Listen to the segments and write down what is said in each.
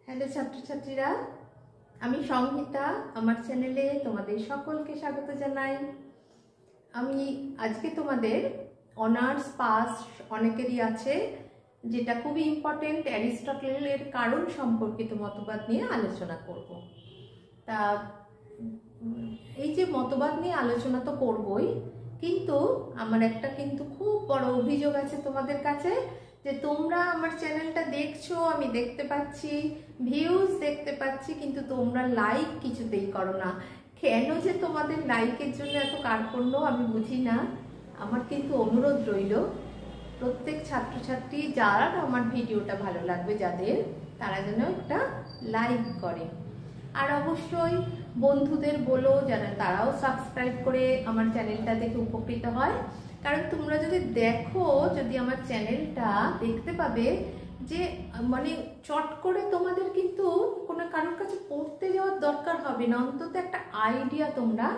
Hello ছাত্রছাত্রীরা, আমি সংহিতা। আমার চ্যানেলে তোমাদের সকলকে স্বাগত জানাই। আমি আজকে তোমাদের অনার্স পাস অনেকেরই আছে, যেটা খুবই ইম্পর্টেন্ট, অ্যারিস্টটলের কারণ সম্পর্কিত মতবাদ নিয়ে আলোচনা করব। তা এই যে মতবাদ নিয়ে আলোচনা তো করবই, কিন্তু আমার একটা খুব বড় অভিযোগ আছে তোমাদের কাছে, যে তোমরা আমার চ্যানেলটা দেখছো, আমি দেখতে পাচ্ছি, ভিউজ দেখতে পাচ্ছি, কিন্তু তোমরা লাইক কিছুতেই করো না। কেন যে তোমাদের লাইকের জন্য এত কার্পণ্য আমি বুঝি না। আমার কিন্তু অনুরোধ রইল, প্রত্যেক ছাত্রছাত্রী যারা আমার ভিডিওটা ভালো লাগবে যাদের, তারা যেন একটা লাইক করে। আর অবশ্যই বন্ধুদের বলো যারা তারাও সাবস্ক্রাইব করে আমার চ্যানেলটা দেখে উপকৃত হয়। কারণ তোমরা যদি দেখো, যদি আমার চ্যানেলটা দেখতে পাবে যে চট করে তোমাদের কিন্তু কোনো কারোর কাছে পড়তে যাওয়ার দরকার হবে না, অন্তত একটা আইডিয়া তোমরা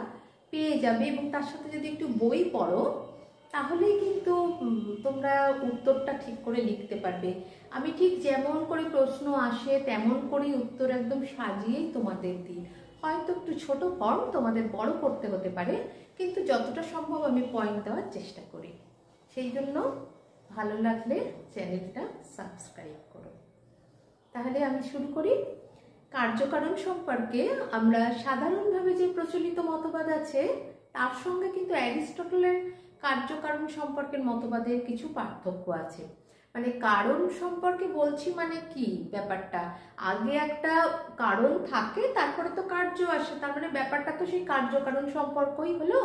পেয়ে যাবে। এবং তার সাথে যদি একটু বই পড়ো, তাহলেই কিন্তু তোমরা উত্তরটা ঠিক করে লিখতে পারবে। আমি ঠিক যেমন করে প্রশ্ন আসে তেমন করেই উত্তর একদম সাজিয়েই তোমাদের দিই। হয়তো একটু ছোট ফর্ম তোমাদের বড় করতে হতে পারে, কিন্তু যতটা সম্ভব আমি পয়েন্ট দেওয়ার চেষ্টা করি। সেই জন্য ভালো লাগলে চ্যানেলটা সাবস্ক্রাইব করো। তাহলে আমি শুরু করি। কার্যকারণ সম্পর্কে আমরা সাধারণভাবে যে প্রচলিত মতবাদ আছে, তার সঙ্গে কিন্তু অ্যারিস্টটলের কার্যকারণ সম্পর্কের মতবাদের কিছু পার্থক্য আছে। কারণ সম্পর্কে বলছি কি ব্যাপারটা, আগে একটা কারণ থাকে, তারপরে তো কার্য আসে, তার ব্যাপারটা তো সেই কার্যকারণ সম্পর্কই হলো।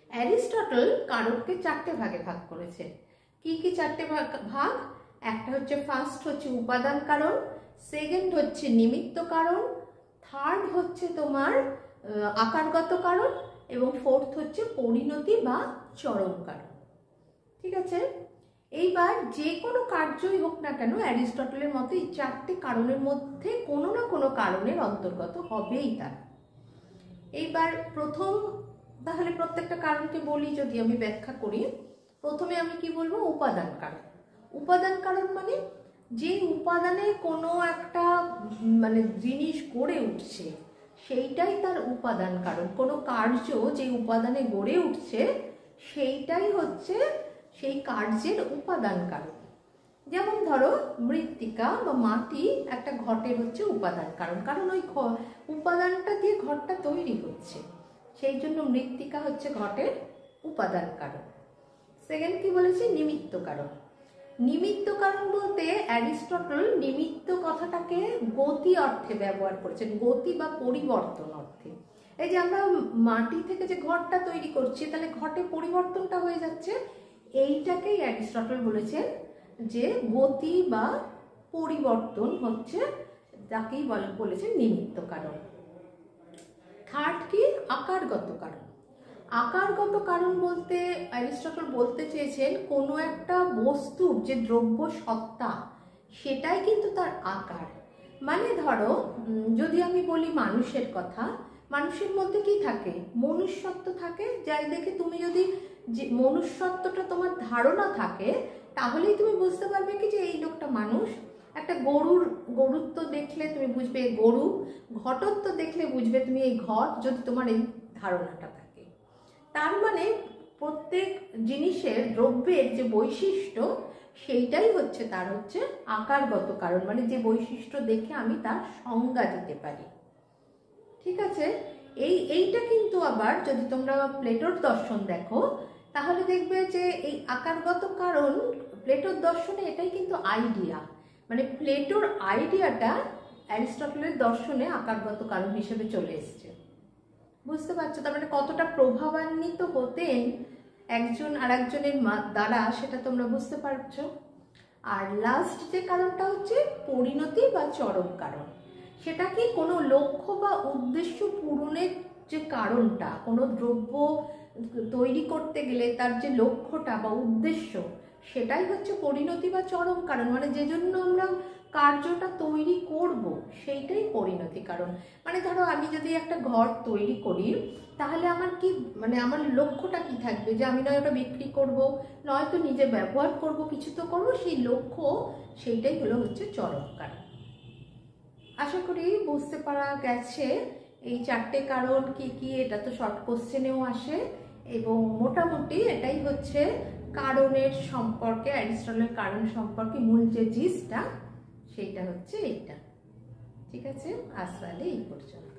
অ্যারিস্টটল কারণকে চারটে ভাগে ভাগ করেছে। কি কি চারটে ভাগ? একটা হচ্ছে, ফার্স্ট হচ্ছে উপাদান কারণ, সেকেন্ড হচ্ছে নিমিত্ত কারণ, থার্ড হচ্ছে তোমার আকারগত কারণ, এবং ফোর্থ হচ্ছে পরিণতি বা চরম কারণ। ঠিক আছে, এইবার যে কোনো কার্যই হোক না কেন, অ্যারিস্টটলের মতে এই চারটি কারণের মধ্যে কোনো না কোনো কারণের অন্তর্গত হবেই তারা। এইবার প্রথম, তাহলে প্রত্যেকটা কারণকে বলি, যদি আমি ব্যাখ্যা করি। প্রথমে আমি কি বলবো? উপাদান কারণ। উপাদান কারণ যে উপাদানে কোনো একটা জিনিস গড়ে উঠছে, সেইটাই তার উপাদান কারণ। কোনো কার্য যে উপাদানে গড়ে উঠছে, সেইটাই হচ্ছে সেই কার্যের উপাদান কারণ। যেমন ধরো, মৃত্তিকা বা মাটি একটা ঘটের হচ্ছে উপাদান কারণ, কারণ ওই উপাদানটা দিয়ে ঘরটা তৈরি হচ্ছে, সেই জন্য মৃত্তিকা হচ্ছে ঘটের উপাদান কারণ। সেকেন্ড কি বলেছি? নিমিত্ত কারণ। নিমিত্ত কারণ বলতে অ্যারিস্টটল নিমিত্ত কথাটাকে গতি অর্থে ব্যবহার করেছেন, গতি বা পরিবর্তন অর্থে। এই যে আমরা মাটি থেকে যে ঘরটা তৈরি করছি, তাহলে ঘটে পরিবর্তনটা হয়ে যাচ্ছে, এইটাকেই অ্যারিস্টটল বলেছেন যে গতি বা পরিবর্তন হচ্ছে, যাকেই বলেছেন নিমিত্ত কারণ। থার্ড কি? আকারগত কারণ। আকারগত কারণ বলতে অ্যারিস্টটল বলতে চেয়েছেন কোনো একটা বস্তুর যে দ্রব্য সত্তা, সেটাই কিন্তু তার আকার। ধরো, যদি আমি বলি মানুষের কথা, মানুষের মধ্যে কি থাকে? মনুষ্যত্ব থাকে। যাই দেখে তুমি যদি যে মনুষ্যত্বটা তোমার ধারণা থাকে, তাহলেই তুমি বুঝতে পারবে কি যে এই লোকটা মানুষ। একটা গরুত্ব দেখলে তুমি বুঝবে গরু, ঘটত্ব দেখলে বুঝবে তুমি এই ঘট, যদি তোমার এই ধারণাটা থাকে। তার প্রত্যেক জিনিসের, দ্রব্যের যে বৈশিষ্ট্য, সেইটাই হচ্ছে তার হচ্ছে আকারগত কারণ, যে বৈশিষ্ট্য দেখে আমি তার সংজ্ঞা দিতে পারি। ঠিক আছে, এইটা কিন্তু আবার যদি তোমরা প্লেটোর দর্শন দেখো, তাহলে দেখবে যে এই আকারগত কারণ প্লেটোর দর্শনে এটাই কিন্তু আইডিয়া। প্লেটোর আইডিয়াটা অ্যারিস্টটলের দর্শনে আকারগত কারণ হিসেবে চলে এসছে। বুঝতে পারছো? তার কতটা প্রভাবান্বিত হতেন একজন আর একজনের দ্বারা, সেটা তোমরা বুঝতে পারছো। আর লাস্ট যে কারণটা হচ্ছে পরিণতি বা চরম কারণ। সেটা কি? কোনো লক্ষ্য বা উদ্দেশ্য পূরণের যে কারণটা, কোনো দ্রব্য তৈরি করতে গেলে তার যে লক্ষ্যটা বা উদ্দেশ্য, সেটাই হচ্ছে পরিণতি বা চরম কারণ। যে জন্য আমরা কার্যটা তৈরি করব, সেইটাই পরিণতি কারণ। ধরো, আমি যদি একটা ঘর তৈরি করি, তাহলে আমার কি আমার লক্ষ্যটা কি থাকবে? যে আমি নয় ওটা বিক্রি করব, নয়তো নিজে ব্যবহার করব, কিছু তো করবো, সেই লক্ষ্য, সেইটাই হচ্ছে চরম কারণ। আশা করি বুঝতে পারা গেছে এই চারটে কারণ কি কি। এটা তো শর্ট কোশ্চেনেও আসে এবং মোটামুটি এটাই হচ্ছে কারণের সম্পর্কে, অ্যারিস্টটলের কারণ সম্পর্কে মূল যে জিসটা সেইটা হচ্ছে এইটা। ঠিক আছে, আজ তাহলে এই পর্যন্ত।